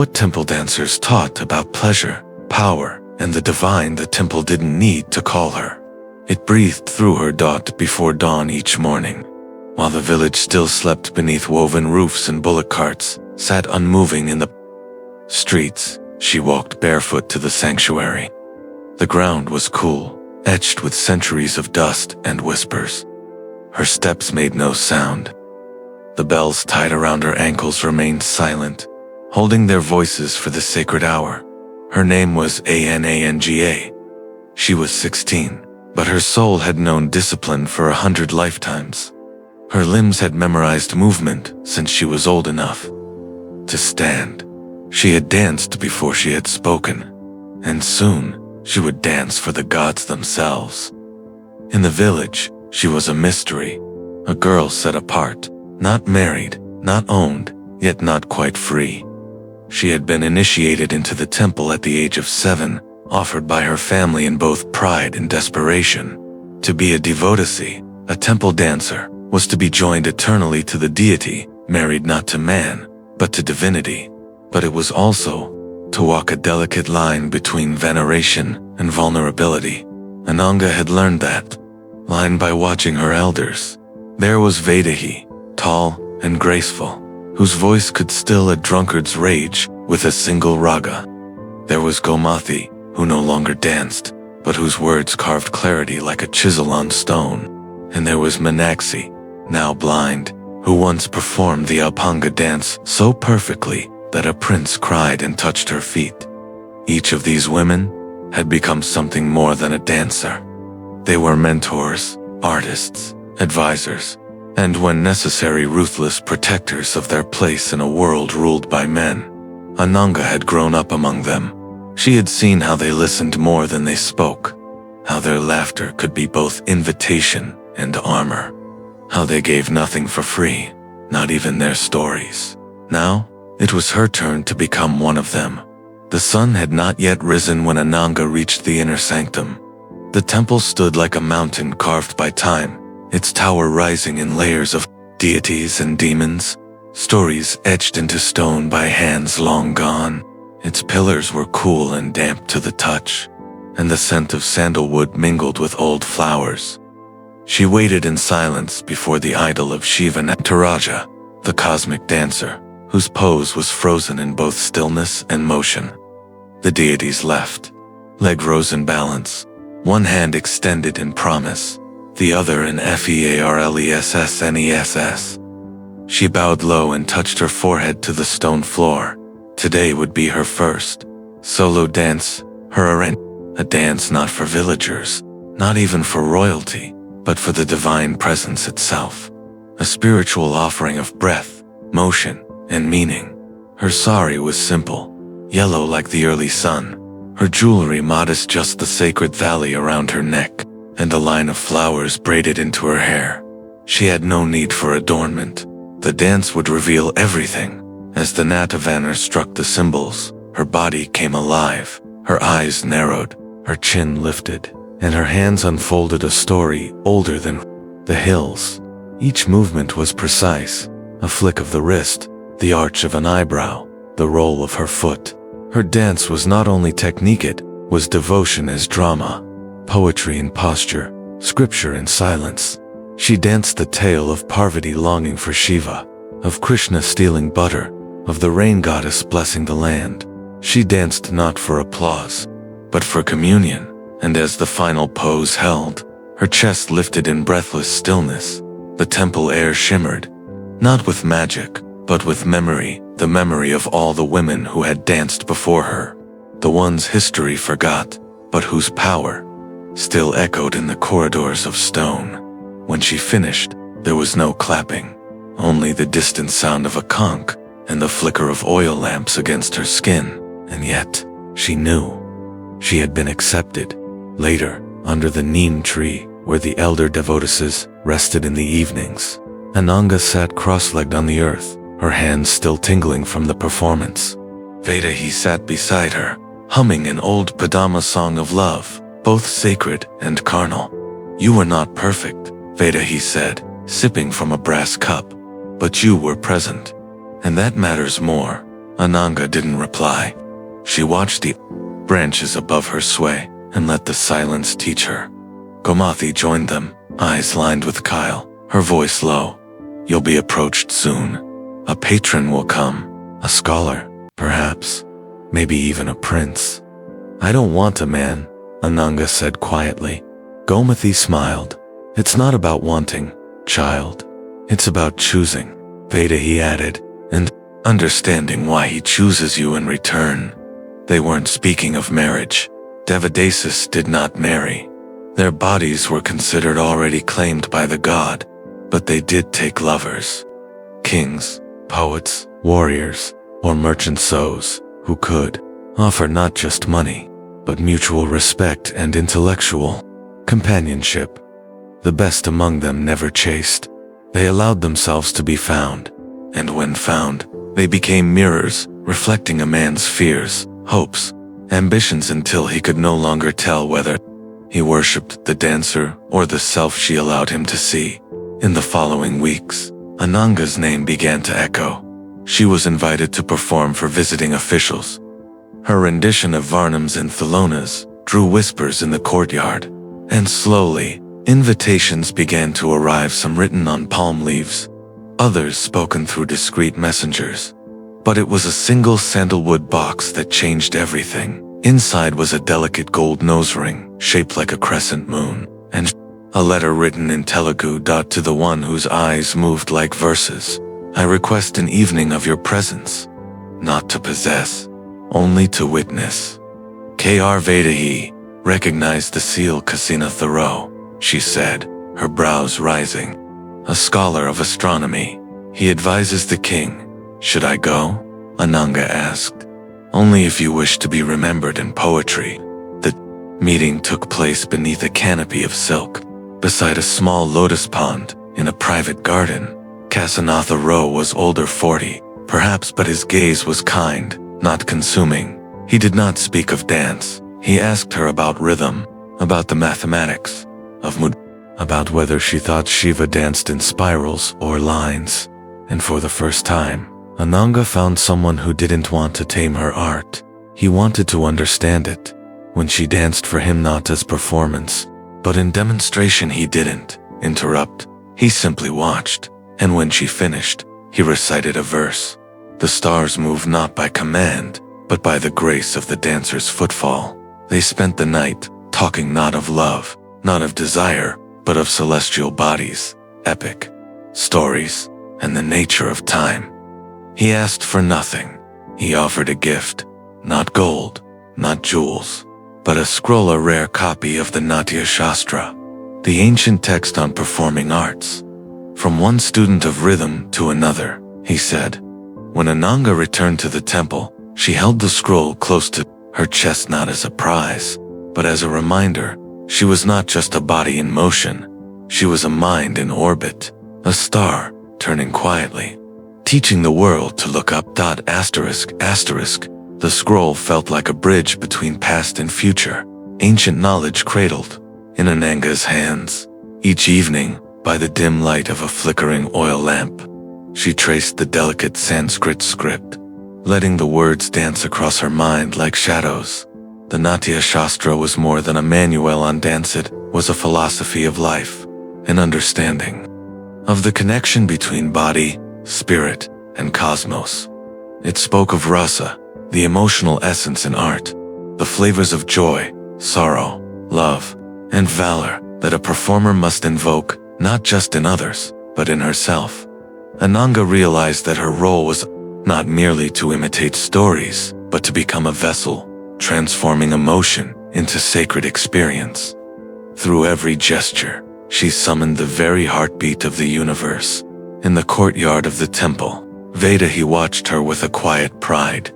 what temple dancers taught about pleasure, power, and the divine the temple didn't need to call her. It breathed through her before dawn each morning. While the village still slept beneath woven roofs and bullock carts, sat unmoving in the streets, she walked barefoot to the sanctuary. The ground was cool, etched with centuries of dust and whispers. Her steps made no sound. The bells tied around her ankles remained silent, holding their voices for the sacred hour. Her name was Ananga. She was 16, but her soul had known discipline for 100 lifetimes. Her limbs had memorized movement since she was old enough to stand. She had danced before she had spoken, and soon she would dance for the gods themselves. In the village, she was a mystery, a girl set apart, not married, not owned, yet not quite free. She had been initiated into the temple at the age of 7, offered by her family in both pride and desperation. To be a devotee, a temple dancer, was to be joined eternally to the deity, married not to man, but to divinity. But it was also to walk a delicate line between veneration and vulnerability. Ananga had learned that line by watching her elders. There was Vaidehi, tall and graceful, whose voice could still a drunkard's rage with a single raga. There was Gomathi, who no longer danced, but whose words carved clarity like a chisel on stone. And there was Meenakshi, now blind, who once performed the Alpanga dance so perfectly that a prince cried and touched her feet. Each of these women had become something more than a dancer. They were mentors, artists, advisors, and when necessary ruthless protectors of their place in a world ruled by men. Ananga had grown up among them. She had seen how they listened more than they spoke, how their laughter could be both invitation and armor, how they gave nothing for free, not even their stories. Now, it was her turn to become one of them. The sun had not yet risen when Ananga reached the inner sanctum. The temple stood like a mountain carved by time, its tower rising in layers of deities and demons, stories etched into stone by hands long gone. Its pillars were cool and damp to the touch, and the scent of sandalwood mingled with old flowers. She waited in silence before the idol of Shiva Nataraja, the cosmic dancer, whose pose was frozen in both stillness and motion. The deities left. Leg rose in balance, one hand extended in promise, the other in fearlessness. She bowed low and touched her forehead to the stone floor. Today would be her first solo dance, a dance not for villagers, not even for royalty, but for the divine presence itself. A spiritual offering of breath, motion, and meaning. Her sari was simple, yellow like the early sun, her jewelry modest, just the sacred thali around her neck, and a line of flowers braided into her hair. She had no need for adornment. The dance would reveal everything. As the Natavanar struck the cymbals, her body came alive, her eyes narrowed, her chin lifted, and her hands unfolded a story older than the hills. Each movement was precise, a flick of the wrist, the arch of an eyebrow, the roll of her foot. Her dance was not only technique, it was devotion as drama, poetry in posture, scripture in silence. She danced the tale of Parvati longing for Shiva, of Krishna stealing butter, of the rain goddess blessing the land. She danced not for applause, but for communion, and as the final pose held, her chest lifted in breathless stillness, the temple air shimmered, not with magic, but with memory, the memory of all the women who had danced before her, the ones history forgot, but whose power still echoed in the corridors of stone. When she finished, there was no clapping, only the distant sound of a conch and the flicker of oil lamps against her skin, and yet, she knew. She had been accepted. Later, under the neem tree, where the elder devotees rested in the evenings, Ananga sat cross-legged on the earth, her hands still tingling from the performance. Vaidehi sat beside her, humming an old Padma song of love, both sacred and carnal. "You were not perfect," Vaidehi said, sipping from a brass cup, "but you were present. And that matters more." Ananga didn't reply. She watched the branches above her sway and let the silence teach her. Gomathi joined them, eyes lined with guile, her voice low. You'll be approached soon. A patron will come, a scholar, perhaps, maybe even a prince. I don't want a man, Ananga said quietly. Gomathi smiled. It's not about wanting, child. It's about choosing, Vaidehi added, and understanding why he chooses you in return. They weren't speaking of marriage. Devadasis did not marry. Their bodies were considered already claimed by the god, but they did take lovers. Kings, poets, warriors, or merchant souls, who could offer not just money, but mutual respect and intellectual companionship. The best among them never chased. They allowed themselves to be found, and when found, they became mirrors, reflecting a man's fears, hopes, ambitions until he could no longer tell whether he worshipped the dancer or the self she allowed him to see. In the following weeks, Ananga's name began to echo. She was invited to perform for visiting officials. Her rendition of Varnam's and Thellona's drew whispers in the courtyard, and slowly, invitations began to arrive, some written on palm leaves, others spoken through discreet messengers. But it was a single sandalwood box that changed everything. Inside was a delicate gold nose ring, shaped like a crescent moon, and a letter written in Telugu. To the one whose eyes moved like verses. I request an evening of your presence, not to possess, only to witness. K.R. Vaidehi recognized the seal. Kasina Thoreau, she said, her brows rising. A scholar of astronomy. He advises the king. Should I go? Ananga asked. Only if you wish to be remembered in poetry. The meeting took place beneath a canopy of silk, beside a small lotus pond, in a private garden. Kasinatha Rao was older 40, perhaps, but his gaze was kind, not consuming. He did not speak of dance. He asked her about rhythm, about the mathematics of mood, about whether she thought Shiva danced in spirals or lines. And for the first time, Ananga found someone who didn't want to tame her art. He wanted to understand it. When she danced for him, not as performance, but in demonstration, he didn't interrupt. He simply watched. And when she finished, he recited a verse. The stars move not by command, but by the grace of the dancer's footfall. They spent the night, talking not of love, not of desire, but of celestial bodies, epic stories, and the nature of time. He asked for nothing. He offered a gift, not gold, not jewels, but a scroll, a rare copy of the Natya Shastra, the ancient text on performing arts. From one student of rhythm to another, he said. When Ananga returned to the temple, she held the scroll close to her chest, not as a prize, but as a reminder. She was not just a body in motion. She was a mind in orbit, a star turning quietly, teaching the world to look up. Asterisk. The scroll felt like a bridge between past and future, ancient knowledge cradled in Ananga's hands. Each evening, by the dim light of a flickering oil lamp, she traced the delicate Sanskrit script, letting the words dance across her mind like shadows. The Natya Shastra was more than a manual on dance. It was a philosophy of life, an understanding of the connection between body, spirit, and cosmos. It spoke of rasa, the emotional essence in art, the flavors of joy, sorrow, love, and valor that a performer must invoke, not just in others, but in herself. Ananga realized that her role was not merely to imitate stories, but to become a vessel, transforming emotion into sacred experience. Through every gesture, she summoned the very heartbeat of the universe. In the courtyard of the temple, Vaidehi watched her with a quiet pride.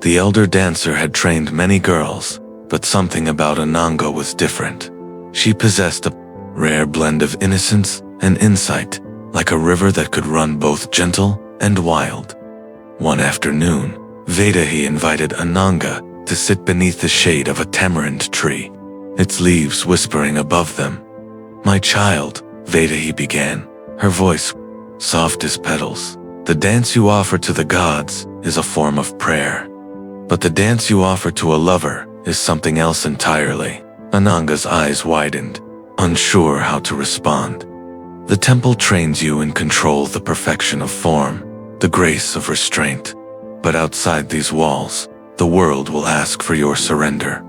The elder dancer had trained many girls, but something about Ananga was different. She possessed a rare blend of innocence and insight, like a river that could run both gentle and wild. One afternoon, Vaidehi invited Ananga to sit beneath the shade of a tamarind tree, its leaves whispering above them. "My child," Vaidehi began, her voice soft as petals, "the dance you offer to the gods is a form of prayer. But the dance you offer to a lover is something else entirely. Ananga's eyes widened, unsure how to respond. The temple trains you in control, the perfection of form, the grace of restraint. But outside these walls, the world will ask for your surrender.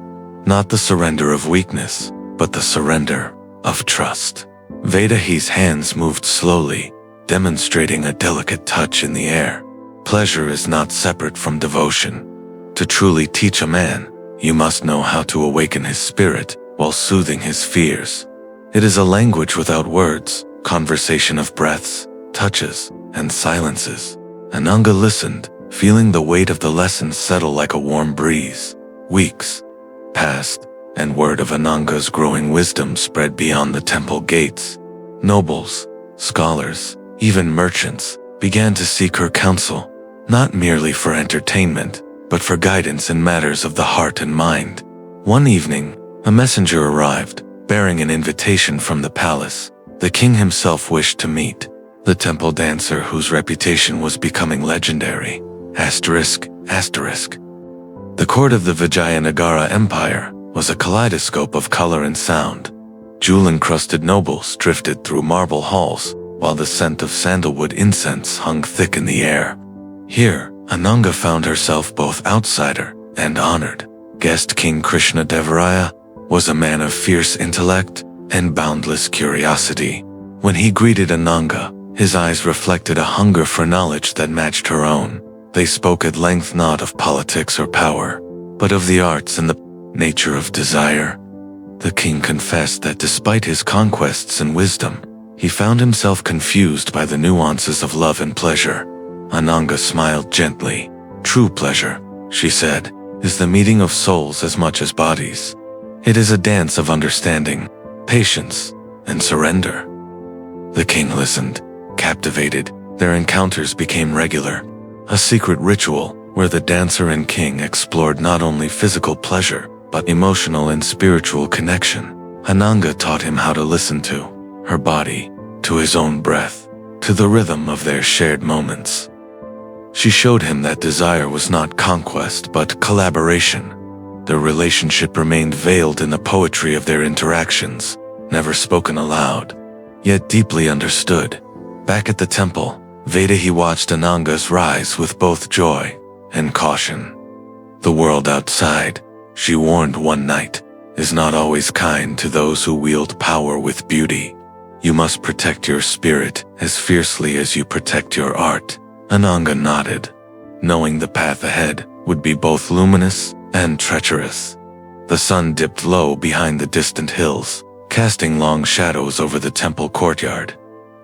Not the surrender of weakness, but the surrender of trust. Vaidehi's hands moved slowly, demonstrating a delicate touch in the air. Pleasure is not separate from devotion. To truly teach a man, you must know how to awaken his spirit while soothing his fears. It is a language without words, conversation of breaths, touches, and silences. Ananga listened, feeling the weight of the lessons settle like a warm breeze. Weeks passed, and word of Ananga's growing wisdom spread beyond the temple gates. Nobles, scholars, even merchants began to seek her counsel, not merely for entertainment, but for guidance in matters of the heart and mind. One evening, a messenger arrived, bearing an invitation from the palace. The king himself wished to meet the temple dancer whose reputation was becoming legendary. The court of the Vijayanagara Empire was a kaleidoscope of color and sound. Jewel-encrusted nobles drifted through marble halls, while the scent of sandalwood incense hung thick in the air. Here, Ananga found herself both outsider and honored. Guest King Krishna Devaraya was a man of fierce intellect and boundless curiosity. When he greeted Ananga, his eyes reflected a hunger for knowledge that matched her own. They spoke at length not of politics or power, but of the arts and the nature of desire. The king confessed that despite his conquests and wisdom, he found himself confused by the nuances of love and pleasure. Ananga smiled gently. True pleasure, she said, is the meeting of souls as much as bodies. It is a dance of understanding, patience, and surrender. The king listened, captivated. Their encounters became regular, a secret ritual where the dancer and king explored not only physical pleasure, but emotional and spiritual connection. Ananga taught him how to listen to her body, to his own breath, to the rhythm of their shared moments. She showed him that desire was not conquest but collaboration. Their relationship remained veiled in the poetry of their interactions, never spoken aloud, yet deeply understood. Back at the temple, Vaidehi watched Ananga's rise with both joy and caution. The world outside, she warned one night, is not always kind to those who wield power with beauty. You must protect your spirit as fiercely as you protect your art. Ananga nodded, knowing the path ahead would be both luminous and treacherous. The sun dipped low behind the distant hills, casting long shadows over the temple courtyard.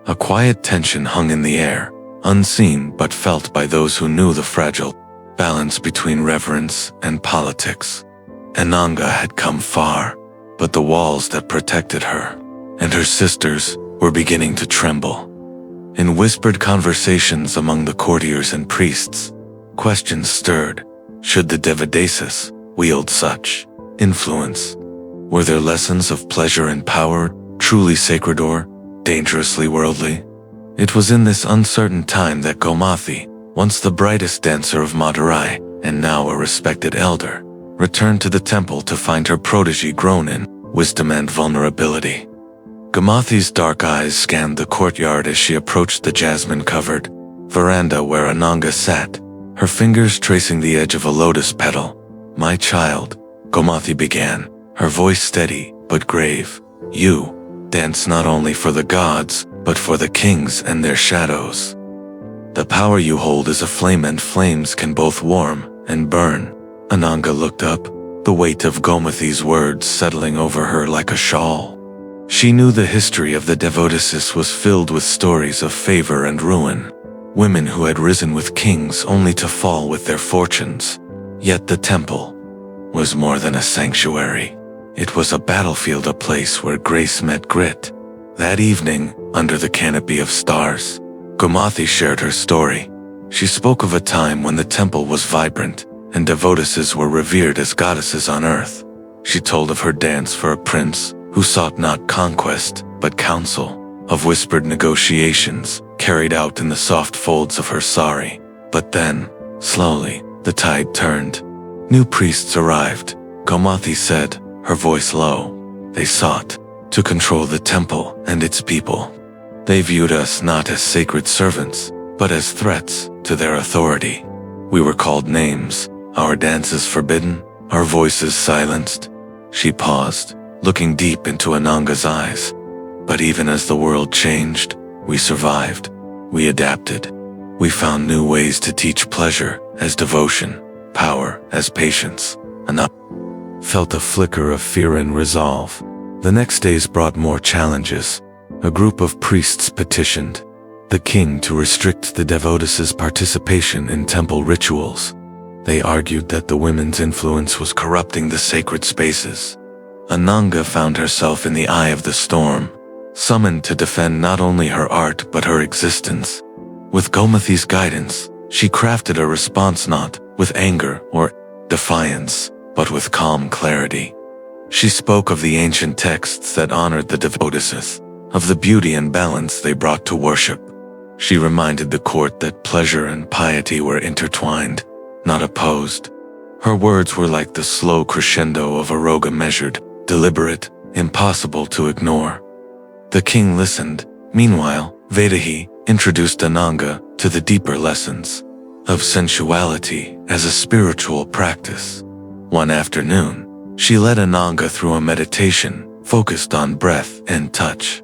A quiet tension hung in the air, unseen but felt by those who knew the fragile balance between reverence and politics. Ananga had come far, but the walls that protected her and her sisters were beginning to tremble. In whispered conversations among the courtiers and priests, questions stirred. Should the Devadasis wield such influence? Were there lessons of pleasure and power truly sacred or dangerously worldly? It was in this uncertain time that Gomathi, once the brightest dancer of Madurai and now a respected elder, returned to the temple to find her protege grown in wisdom and vulnerability. Gomathi's dark eyes scanned the courtyard as she approached the jasmine-covered veranda where Ananga sat, her fingers tracing the edge of a lotus petal. "My child," Gomathi began, her voice steady but grave, "you dance not only for the gods, but for the kings and their shadows. The power you hold is a flame, and flames can both warm and burn." Ananga looked up, the weight of Gomathi's words settling over her like a shawl. She knew the history of the Devoteesses was filled with stories of favor and ruin, women who had risen with kings only to fall with their fortunes. Yet the temple was more than a sanctuary. It was a battlefield, a place where grace met grit. That evening, under the canopy of stars, Gomathi shared her story. She spoke of a time when the temple was vibrant and Devoteesses were revered as goddesses on earth. She told of her dance for a prince who sought not conquest but counsel, of whispered negotiations carried out in the soft folds of her sari. But then, Slowly, the tide turned. New priests arrived. Gomathi said, her voice low. They sought to control the temple and its people. They viewed us not as sacred servants, but as threats to their authority. We were called names, our dances forbidden, our voices silenced. She paused, looking deep into Ananga's eyes. But even as the world changed, we survived. We adapted. We found new ways to teach pleasure as devotion, power as patience. Ananga felt a flicker of fear and resolve. The next days brought more challenges. A group of priests petitioned the king to restrict the devotees' participation in temple rituals. They argued that the women's influence was corrupting the sacred spaces. Ananga found herself in the eye of the storm, summoned to defend not only her art but her existence. With Gomathi's guidance, she crafted a response not with anger or defiance, but with calm clarity. She spoke of the ancient texts that honored the devotees, of the beauty and balance they brought to worship. She reminded the court that pleasure and piety were intertwined, not opposed. Her words were like the slow crescendo of a raga, measured, deliberate, impossible to ignore. The king listened. Meanwhile, Vaidehi introduced Ananga to the deeper lessons of sensuality as a spiritual practice. One afternoon, she led Ananga through a meditation focused on breath and touch.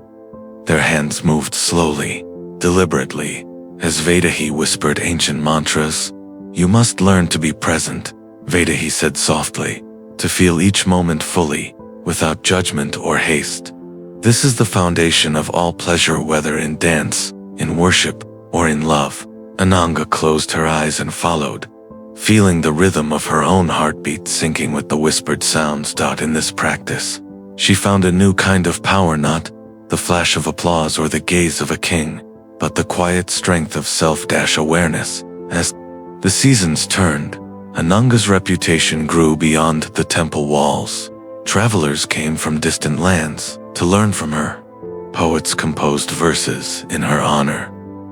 Their hands moved slowly, deliberately, as Vaidehi whispered ancient mantras. "You must learn to be present," Vaidehi said softly, "to feel each moment fully, without judgment or haste. This is the foundation of all pleasure, whether in dance, in worship, or in love." Ananga closed her eyes and followed, feeling the rhythm of her own heartbeat syncing with the whispered sounds. In this practice, she found a new kind of power, not the flash of applause or the gaze of a king, but the quiet strength of self-awareness. As the seasons turned, Ananga's reputation grew beyond the temple walls. Travelers came from distant lands to learn from her. Poets composed verses in her honor,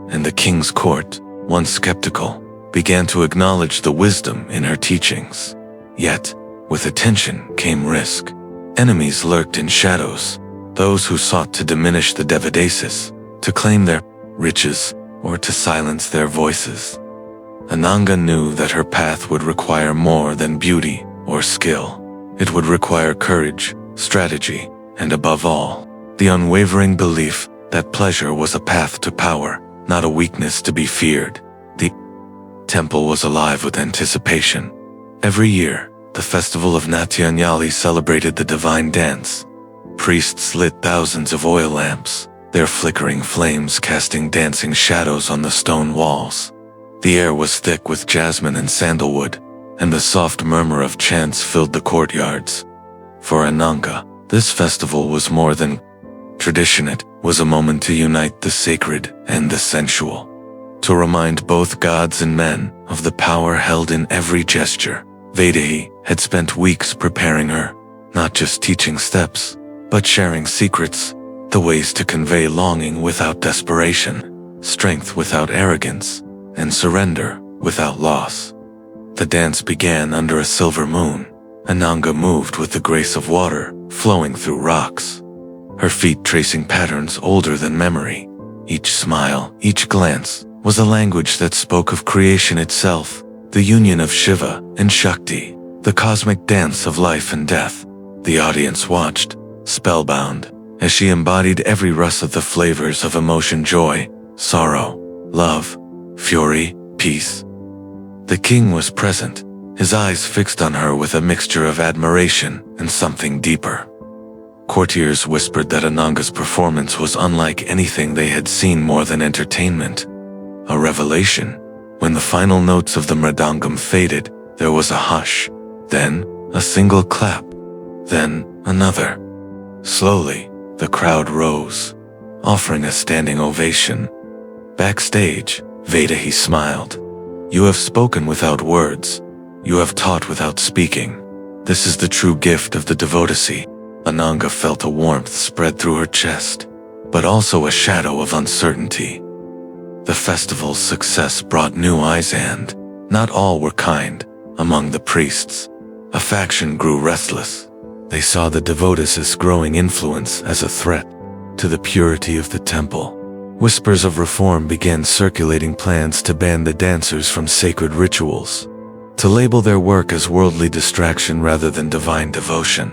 and the king's court, once skeptical, began to acknowledge the wisdom in her teachings. Yet, with attention came risk. Enemies lurked in shadows, those who sought to diminish the devotees, to claim their riches, or to silence their voices. Ananga knew that her path would require more than beauty or skill. It would require courage, strategy, and above all, the unwavering belief that pleasure was a path to power, not a weakness to be feared. The temple was alive with anticipation. Every year, the festival of Natyanyali celebrated the divine dance. Priests lit thousands of oil lamps, their flickering flames casting dancing shadows on the stone walls. The air was thick with jasmine and sandalwood, and the soft murmur of chants filled the courtyards. For Ananga, this festival was more than tradition. It was a moment to unite the sacred and the sensual, to remind both gods and men of the power held in every gesture. Vaidehi had spent weeks preparing her, not just teaching steps, but sharing secrets, the ways to convey longing without desperation, strength without arrogance, and surrender without loss. The dance began under a silver moon. Ananga moved with the grace of water flowing through rocks, her feet tracing patterns older than memory. Each smile, each glance, was a language that spoke of creation itself, the union of Shiva and Shakti, the cosmic dance of life and death. The audience watched, spellbound, as she embodied every rus of the flavors of emotion: joy, sorrow, love, fury, peace. The king was present, his eyes fixed on her with a mixture of admiration and something deeper. Courtiers whispered that Ananga's performance was unlike anything they had seen, more than entertainment, a revelation. When the final notes of the mridangam faded, there was a hush, then a single clap, then another. Slowly, the crowd rose, offering a standing ovation. Backstage, Vaidehi smiled. "You have spoken without words. You have taught without speaking. This is the true gift of the devotee." Ananga felt a warmth spread through her chest, but also a shadow of uncertainty. The festival's success brought new eyes and Not all were kind. Among the priests, a faction grew restless. They saw the devotees' growing influence as a threat to the purity of the temple. Whispers of reform began circulating, plans to ban the dancers from sacred rituals, to label their work as worldly distraction rather than divine devotion.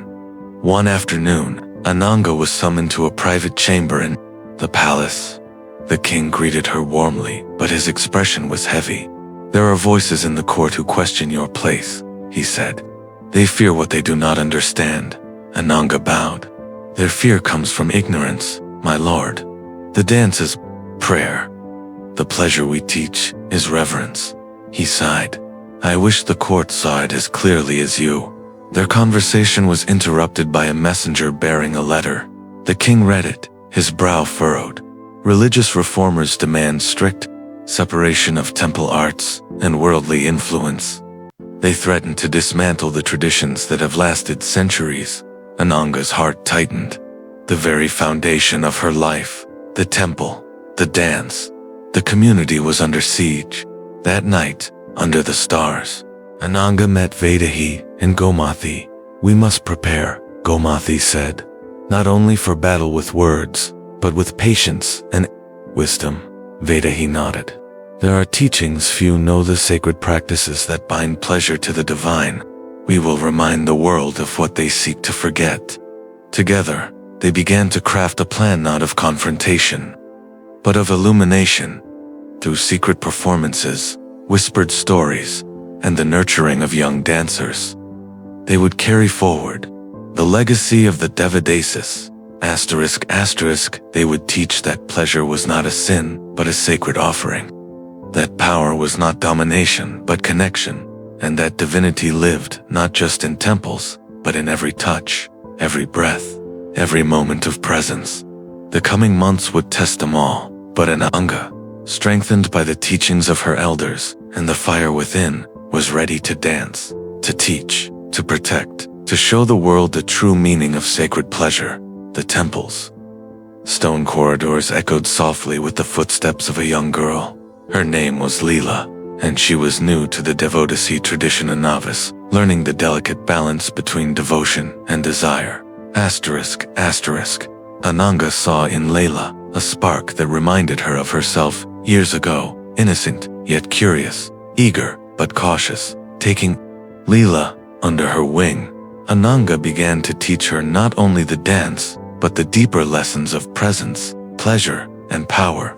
One afternoon, Ananga was summoned to a private chamber in the palace. The king greeted her warmly, but his expression was heavy. "There are voices in the court who question your place," he said. "They fear what they do not understand." Ananga bowed. "Their fear comes from ignorance, my lord. The dance is prayer. The pleasure we teach is reverence." He sighed. "I wish the court saw it as clearly as you." Their conversation was interrupted by a messenger bearing a letter. The king read it, his brow furrowed. Religious reformers demand strict separation of temple arts and worldly influence. They threaten to dismantle the traditions that have lasted centuries. Ananga's heart tightened. The very foundation of her life, the temple, the dance, the community was under siege. That night, under the stars, Ananga met Vaidehi and Gomathi. "We must prepare," Gomathi said, "not only for battle with words, but with patience and wisdom." Vaidehi nodded. "There are teachings few know, the sacred practices that bind pleasure to the divine. We will remind the world of what they seek to forget." Together, they began to craft a plan not of confrontation, but of illumination. Through secret performances, whispered stories, and the nurturing of young dancers, they would carry forward the legacy of the Devadesis. They would teach that pleasure was not a sin, but a sacred offering. That power was not domination, but connection. And that divinity lived not just in temples, but in every touch, every breath, every moment of presence. The coming months would test them all, but Ananga, strengthened by the teachings of her elders and the fire within, was ready to dance, to teach, to protect, to show the world the true meaning of sacred pleasure. The temples. Stone corridors echoed softly with the footsteps of a young girl. Her name was Leela, and she was new to the devotee tradition, a novice, learning the delicate balance between devotion and desire. Ananga saw in Leela a spark that reminded her of herself years ago, innocent, yet curious, eager, but cautious. Taking Leela under her wing, Ananga began to teach her not only the dance, but the deeper lessons of presence, pleasure, and power.